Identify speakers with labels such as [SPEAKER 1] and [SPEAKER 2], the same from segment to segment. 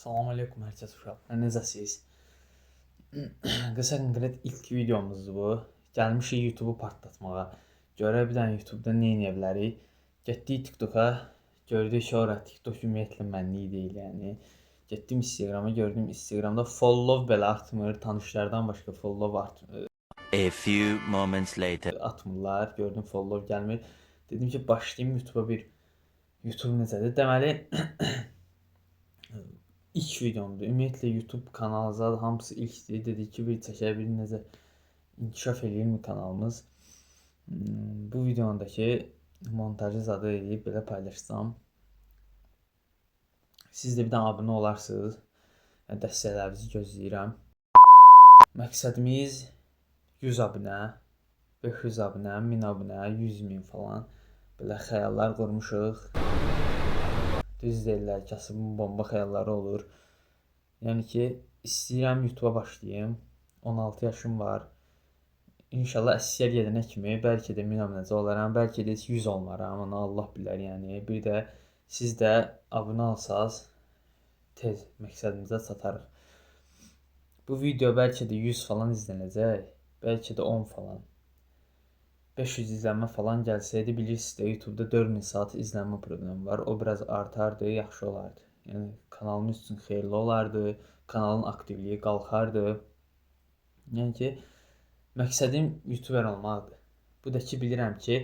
[SPEAKER 1] Salam aleykum hər kəs uşaqlar. Necəsiz? Qısa konkret ilk videomuzdur bu. Gəlmişik YouTube-u partlatmağa. Görə bir dənə YouTube-da nə edə bilərik? Getdik TikToka, gördük ki, ora TikTok ümumiyyətlə mənlik deyil, yəni. Getdim Instagrama, gördüm Instagramda follow belə artmır, tanışlardan başqa follow
[SPEAKER 2] A few moments later.
[SPEAKER 1] atmırlar. Gördüm follow gəlmir. Dedim ki, başlayayım YouTube-a bir YouTube necədir? Deməli İlk videomdur. Ümumiyyətlə YouTube kanalı zad hamısı ilkdir. Dedik ki, bir çəkə bir necə inkişaf eləyirmi kanalımız. Bu videodakı montajı zadı eləyib belə paylaşsam. Siz də bir dənə abunə olarsınız. Dəstəklərinizi gözləyirəm. Məqsədimiz 100 abunə, 500 abunə, 1000 abunə, 100 min falan. Belə xəyallar qurmuşuq. Düz deyirlər, kasıbın bomba xəyalları olur. Yəni ki, istəyirəm YouTube-a başlayayım. 16 yaşım var. İnşallah əsgər gedənə kimi bəlkə də 1000 abunəçi olaram, bəlkə də 100 olmaram, onu Allah bilər yəni. Bir də siz də abunə alsaz tez məqsədimizə çatarıq. Bu video bəlkə də 100 falan izlənəcək, bəlkə də 10 falan. 500 izlənmə falan gəlsəydi, bilirsiniz də YouTube-da 4000 saat izlənmə problemi var. O biraz artardı, yaxşı olardı. Yəni kanalımız üçün xeyirli olardı, kanalın aktivliyi qalxardı. Yəni ki, məqsədim YouTuber olmaqdır. Bu da ki, bilirəm ki,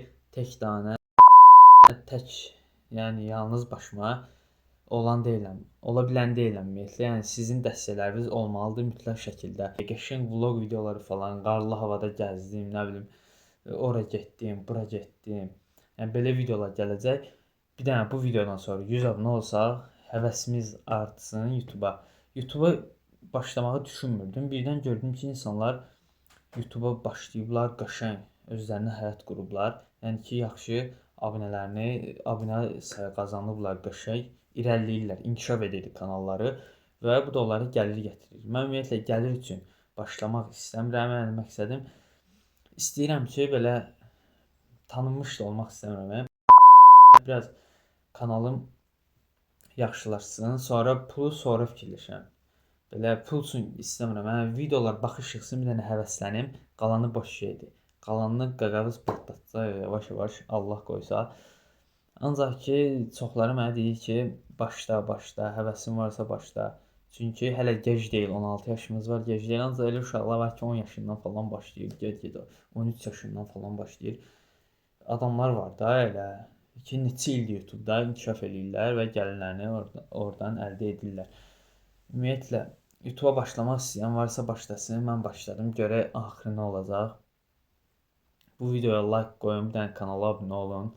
[SPEAKER 1] yəni yalnız başıma olan deyiləm, ola bilən deyiləm ümumiyyətlə. Yəni sizin dəstəkləriniz olmalıdır mütləq şəkildə. Qəşəng vlog videoları falan, qarlı havada gəzdim, nə bilim, ora getdim, bura getdim. Yəni belə videolar gələcək. Bir dənə bu videodan sonra 100 abunə olsaq, həvəsimiz artsın YouTube-a. YouTube-a başlamağı düşünmürdüm. Birdən gördüm ki, insanlar YouTube-a başlayıblar, qəşəng özlərinə həyat qurublar. Yəni ki, yaxşı abunə sayı qazanıblar, qəşəng irəliləyirlər, inkişaf edir kanalları və bu da onlara gəlir gətirir. Mən ümumiyyətlə gəlir üçün başlamaq istəmirəm. Yəni məqsədim İstəyirəm ki, belə tanınmış da olmaq istəmirəm. Biraz kanalım yaxşılaşsın, sonra sonra fikirləşirəm. Belə pul üçün istəmirəm. Yəni videolar baxış çıxsın, bir dənə həvəslənim, qalanı boş şeydir. Qalanını qaqavız patlatsa, yavaş-yavaş Allah qoysa. Ancaq ki, çoxları mənə deyir ki, başla, həvəsin varsa başla. Çünki hələ gec deyil, 16 yaşımız var, gec deyil. Ancaq elə uşaqlar var ki, 10 yaşından falan başlayır, ged-gedə 13 yaşından falan başlayır. Adamlar var da elə ki, neçə ildir YouTube-da inkişaf eləyirlər və gəlirlərini oradan əldə edirlər. Ümumiyyətlə, YouTube-a başlamaq istəyən varsa başlasın, mən başladım, görək axırı nə olacaq. Bu videoya like qoyun, bir dənə kanala abunə olun.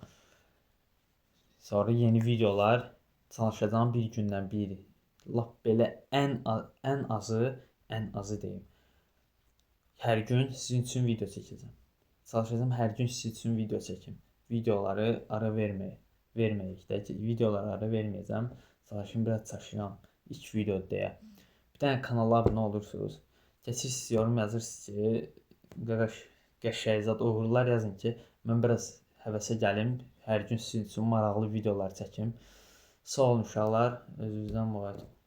[SPEAKER 1] Sonra yeni videolar çalışacağım bir gündən biri. Lap belə ən azı deyim. Hər gün sizin üçün video çəkəcəm. Çalışacağım hər gün sizin üçün video çəkim. Videoları ara verməyək də. Videoları ara verməyəcəm. Çalışım biraz çaşıram ilk video deyə. Bir dənə kanala abunə olursunuz. Keçirsiniz, yorum yazırsınız ki, qəşəng zad uğurlar yazın ki, mən biraz həvəsə gəlim. Hər gün sizin üçün maraqlı videolar çəkim. Sağ olun uşaqlar, özünüzdən müğayət olun.